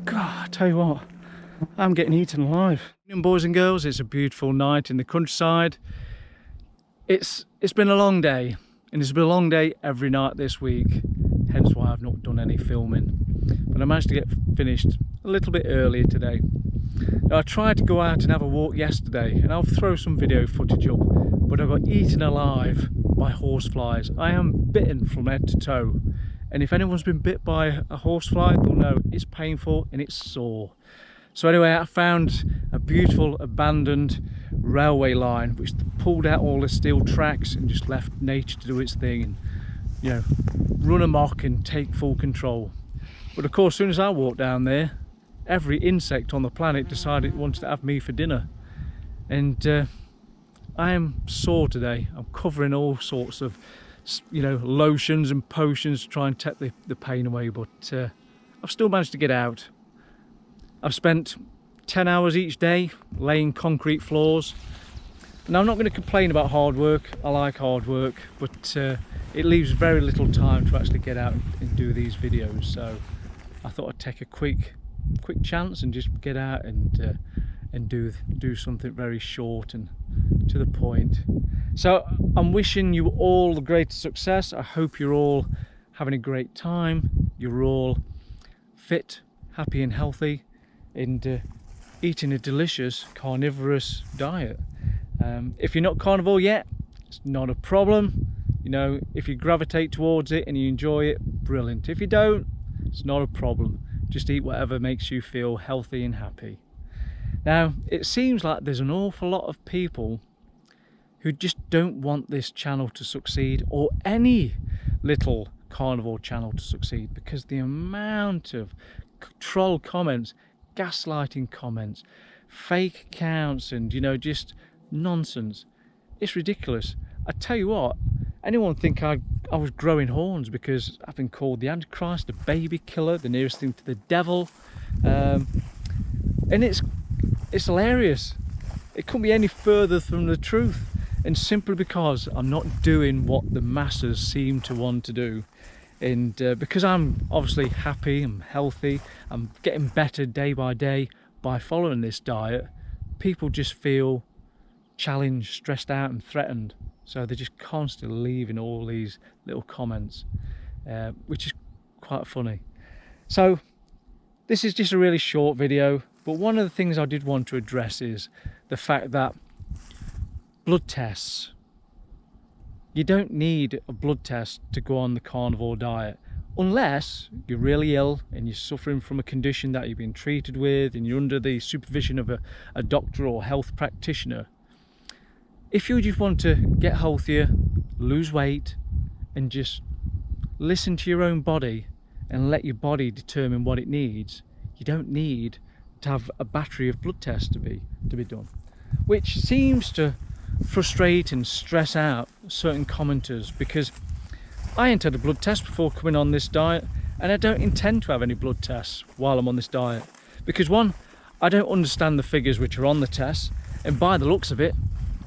God, I tell you what, I'm getting eaten alive. Boys and girls, it's a beautiful night in the countryside. It's been a long day, and it's been a long day every night this week, hence why I've not done any filming. But I managed to get finished a little bit earlier today. Now, I tried to go out and have a walk yesterday, and I'll throw some video footage up, but I got eaten alive by horseflies. I am bitten from head to toe, and if anyone's been bit by a horsefly, they'll know it's painful and it's sore. So anyway, I found a beautiful abandoned railway line which pulled out all the steel tracks and just left nature to do its thing and, you know, run amok and take full control. But of course, as soon as I walked down there, every insect on the planet decided it wanted to have me for dinner. And I am sore today. I'm covering all sorts of, you know, lotions and potions to try and take the pain away, but I've still managed to get out. I've spent 10 hours each day laying concrete floors. Now, I'm not going to complain about hard work. I like hard work, but it leaves very little time to actually get out and do these videos. So I thought I'd take a quick chance and just get out and do something very short and to the point. So I'm wishing you all the greatest success. I hope you're all having a great time. You're all fit, happy and healthy, and eating a delicious carnivorous diet. If you're not carnivore yet, it's not a problem. You know, if you gravitate towards it and you enjoy it, brilliant. If you don't, it's not a problem. Just eat whatever makes you feel healthy and happy. Now, it seems like there's an awful lot of people who just don't want this channel to succeed, or any little carnivore channel to succeed, because the amount of troll comments, gaslighting comments, fake accounts, and, you know, just nonsense, it's ridiculous. I tell you what, anyone think I was growing horns because I've been called the Antichrist, the baby killer, the nearest thing to the devil, and it's hilarious. It couldn't be any further from the truth, and simply because I'm not doing what the masses seem to want to do, and because I'm obviously happy, I'm healthy, I'm getting better day by day by following this diet, people just feel challenged, stressed out and threatened. So they're just constantly leaving all these little comments, which is quite funny. So this is just a really short video, but one of the things I did want to address is the fact that blood tests, you don't need a blood test to go on the carnivore diet unless you're really ill and you're suffering from a condition that you've been treated with and you're under the supervision of a doctor or health practitioner. If you just want to get healthier, lose weight, and just listen to your own body and let your body determine what it needs, you don't need to have a battery of blood tests to be done, which seems to frustrate and stress out certain commenters, because I ain't had a blood test before coming on this diet, and I don't intend to have any blood tests while I'm on this diet, because one, I don't understand the figures which are on the test, and by the looks of it,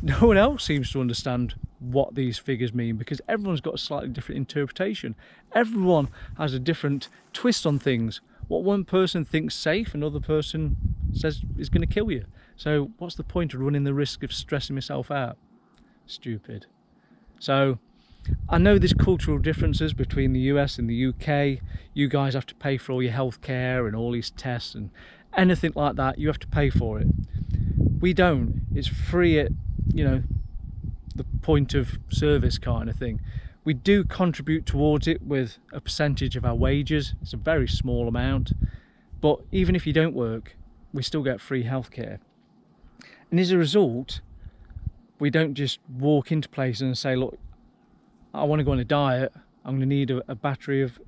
no one else seems to understand what these figures mean, because everyone's got a slightly different interpretation. Everyone has a different twist on things. What one person thinks safe, another person says is going to kill you. So what's the point of running the risk of stressing myself out? Stupid. So I know there's cultural differences between the US and the UK. You guys have to pay for all your health care and all these tests and anything like that. You have to pay for it. We don't. It's free at, you know, the point of service kind of thing. We do contribute towards it with a percentage of our wages. It's a very small amount, but even if you don't work, we still get free healthcare. And as a result, we don't just walk into places and say, look, I want to go on a diet, I'm going to need a battery of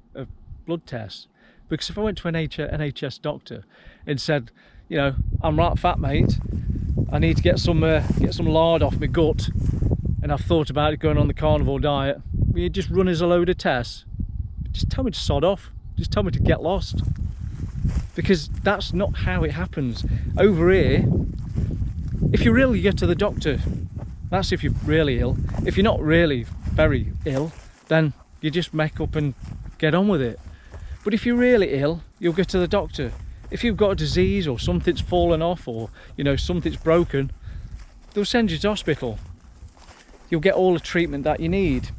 blood tests. Because if I went to an NHS doctor and said, you know, I'm right fat, mate, I need to get some lard off my gut, and I've thought about going on the carnivore diet, will you just run us a load of tests? Just tell me to sod off. Just tell me to get lost. Because that's not how it happens. Over here, if you're ill, you go to the doctor. That's if you're really ill. If you're not really very ill, then you just make up and get on with it. But if you're really ill, you'll go to the doctor. if you've got a disease or something's fallen off, or you know, something's broken, they'll send you to hospital. You'll get all the treatment that you need.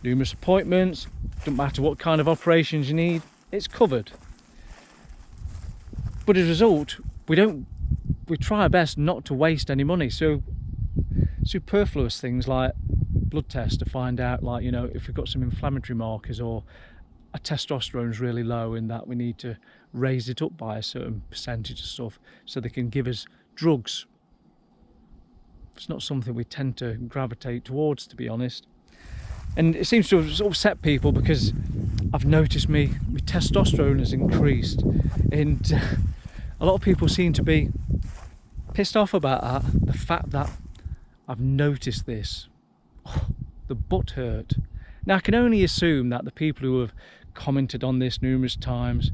Numerous appointments, don't matter what kind of operations you need, it's covered. But as a result, we try our best not to waste any money. So superfluous things like blood tests to find out, like, you know, if we've got some inflammatory markers, or a testosterone is really low and that we need to raise it up by a certain percentage of stuff so they can give us drugs. It's not something we tend to gravitate towards, to be honest. And it seems to have upset people, because I've noticed my testosterone has increased, and a lot of people seem to be pissed off about that. The fact that I've noticed this, the butt hurt. Now I can only assume that the people who have commented on this numerous times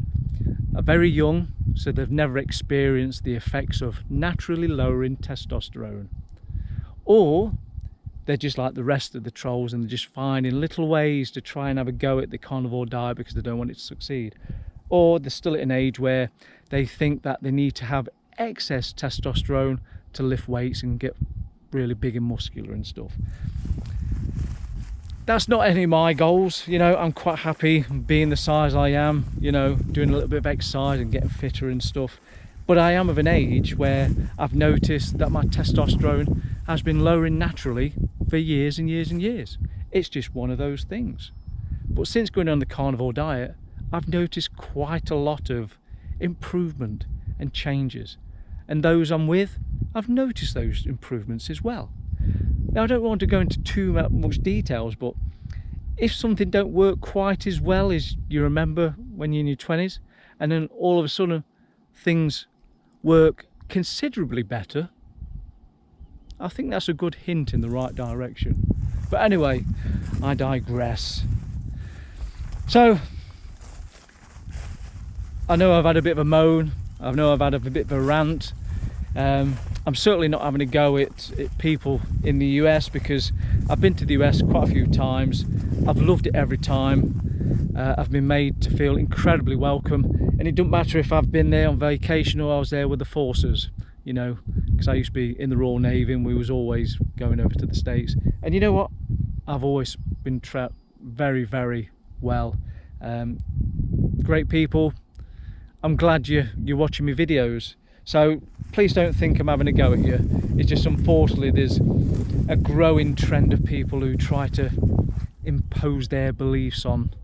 are very young, so they've never experienced the effects of naturally lowering testosterone, or they're just like the rest of the trolls and they're just finding little ways to try and have a go at the carnivore diet because they don't want it to succeed, or they're still at an age where they think that they need to have excess testosterone to lift weights and get really big and muscular and stuff. That's not any of my goals. You know, I'm quite happy being the size I am, you know, doing a little bit of exercise and getting fitter and stuff. But I am of an age where I've noticed that my testosterone has been lowering naturally for years and years and years. It's just one of those things. But since going on the carnivore diet, I've noticed quite a lot of improvement and changes. And those I'm with, I've noticed those improvements as well. Now, I don't want to go into too much details, but if something don't work quite as well as you remember when you're in your 20s, and then all of a sudden things work considerably better, I think that's a good hint in the right direction. But anyway, I digress. So, I know I've had a bit of a moan, I know I've had a bit of a rant. I'm certainly not having a go at people in the US, because I've been to the US quite a few times. I've loved it every time. I've been made to feel incredibly welcome, and it doesn't matter if I've been there on vacation or I was there with the forces, you know, because I used to be in the Royal Navy and we was always going over to the States. And you know what? I've always been treated very, very well. Great people. I'm glad you're watching my videos. So please don't think I'm having a go at you. It's just, unfortunately, there's a growing trend of people who try to impose their beliefs on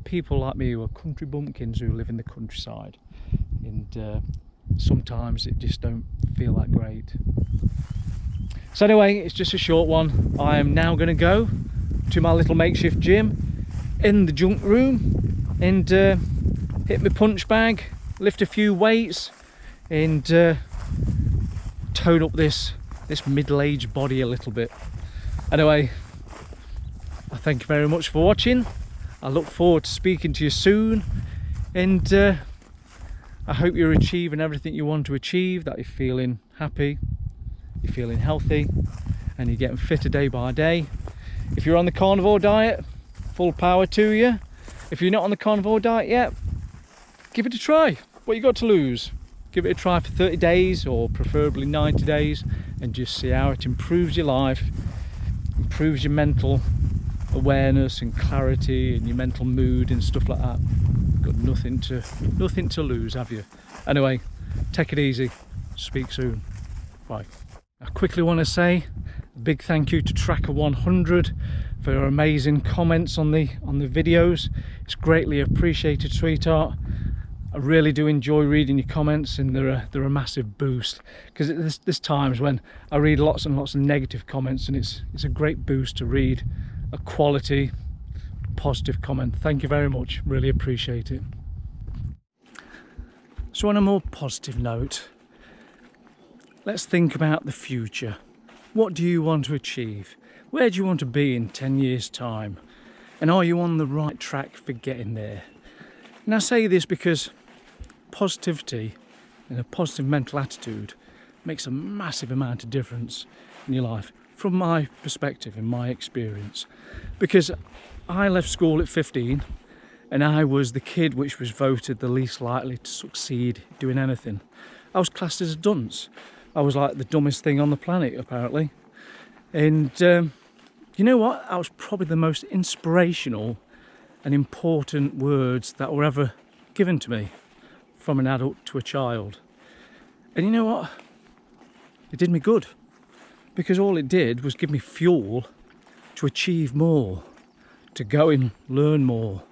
people like me, who are country bumpkins who live in the countryside. And sometimes it just don't feel that great. So anyway, it's just a short one. I am now going to go to my little makeshift gym in the junk room and hit my punch bag, lift a few weights, and tone up this middle-aged body a little bit. Anyway, I thank you very much for watching. I look forward to speaking to you soon, and I hope you're achieving everything you want to achieve, that you're feeling happy, you're feeling healthy, and you're getting fitter day by day. If you're on the carnivore diet, full power to you. If you're not on the carnivore diet yet, give it a try. What you got to lose? Give it a try for 30 days, or preferably 90 days, and just see how it improves your life, improves your mental awareness and clarity and your mental mood and stuff like that. Got nothing to lose, have you? Anyway, take it easy. Speak soon. Bye. I quickly want to say a big thank you to Tracker 100 for your amazing comments on the videos. It's greatly appreciated, sweetheart. I really do enjoy reading your comments, and they're a massive boost, because there's times when I read lots and lots of negative comments, and it's a great boost to read a quality positive comment. Thank you very much, really appreciate it. So on a more positive note, let's think about the future. What do you want to achieve? Where do you want to be in 10 years time? And are you on the right track for getting there? And I say this because positivity and a positive mental attitude makes a massive amount of difference in your life, from my perspective and my experience. Because I left school at 15 and I was the kid which was voted the least likely to succeed doing anything. I was classed as a dunce. I was like the dumbest thing on the planet, apparently. And you know what? That was probably the most inspirational and important words that were ever given to me from an adult to a child. And you know what? It did me good, because all it did was give me fuel to achieve more, to go and learn more,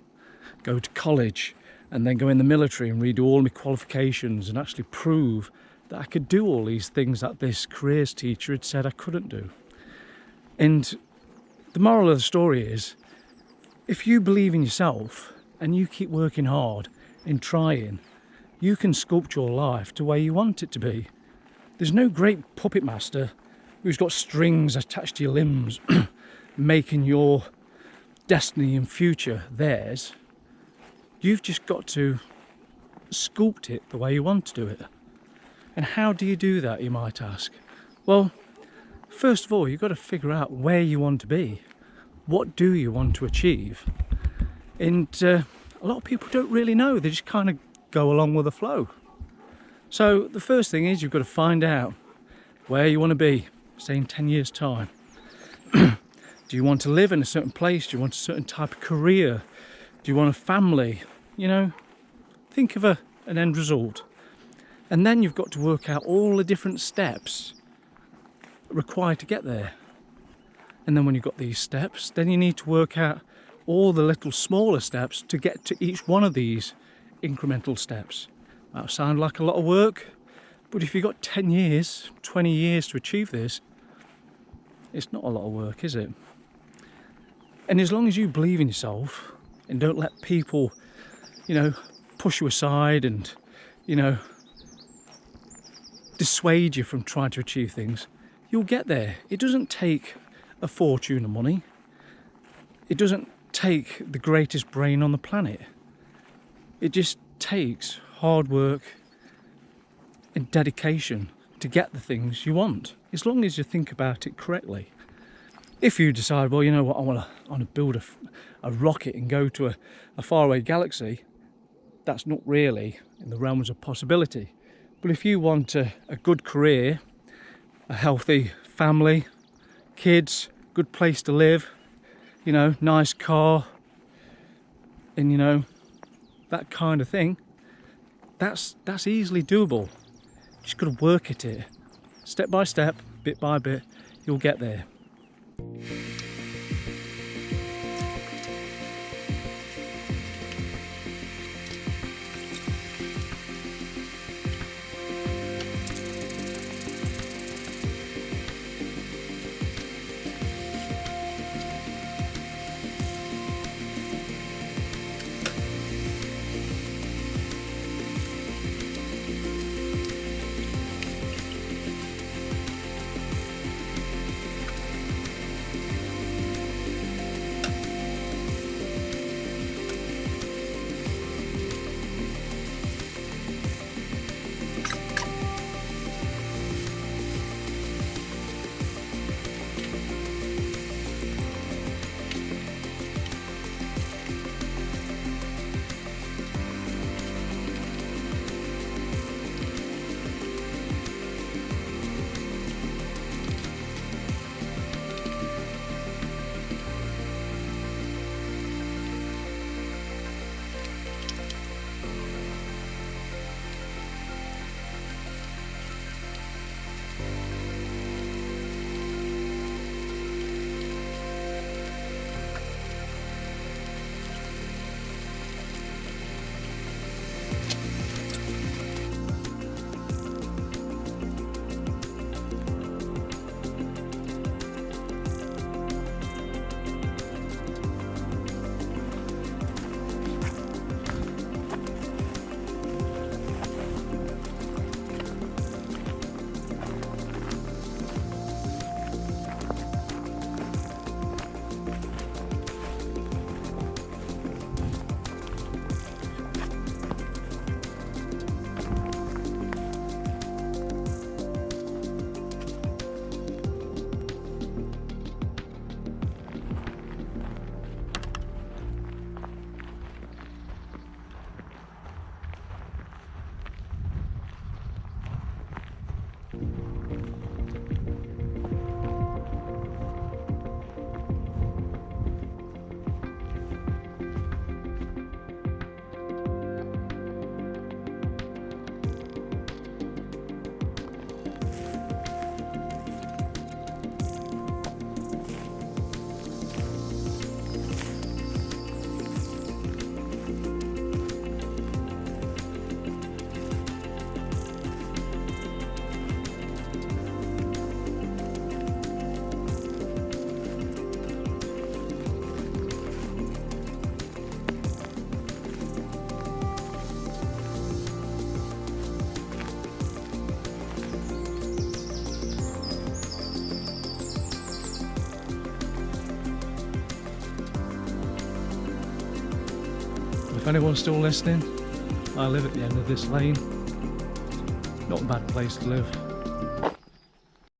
go to college, and then go in the military and redo all my qualifications and actually prove that I could do all these things that this careers teacher had said I couldn't do. And the moral of the story is, if you believe in yourself and you keep working hard and trying, you can sculpt your life to where you want it to be. There's no great puppet master who's got strings attached to your limbs making your destiny and future theirs. You've just got to sculpt it the way you want to do it. And how do you do that, you might ask? Well, first of all, you've got to figure out where you want to be. What do you want to achieve? And a lot of people don't really know. They just kind of go along with the flow. So the first thing is you've got to find out where you want to be, say in 10 years' time. Do you want to live in a certain place? Do you want a certain type of career? Do you want a family? You know, think of an end result. And then you've got to work out all the different steps required to get there. And then when you've got these steps, then you need to work out all the little smaller steps to get to each one of these incremental steps. That'll sound like a lot of work, but if you've got 10 years, 20 years to achieve this, it's not a lot of work, is it? And as long as you believe in yourself and don't let people, you know, push you aside and, you know, dissuade you from trying to achieve things, you'll get there. It doesn't take a fortune of money. It doesn't take the greatest brain on the planet. It just takes hard work and dedication to get the things you want, as long as you think about it correctly. If you decide, well, you know what, I want to build a rocket and go to a faraway galaxy, that's not really in the realms of possibility. But if you want a good career, a healthy family, kids, good place to live, you know, nice car, and you know, that kind of thing, that's easily doable. You just got to work at it, step by step, bit by bit. You'll get there. if anyone's still listening, I live at the end of this lane. Not a bad place to live.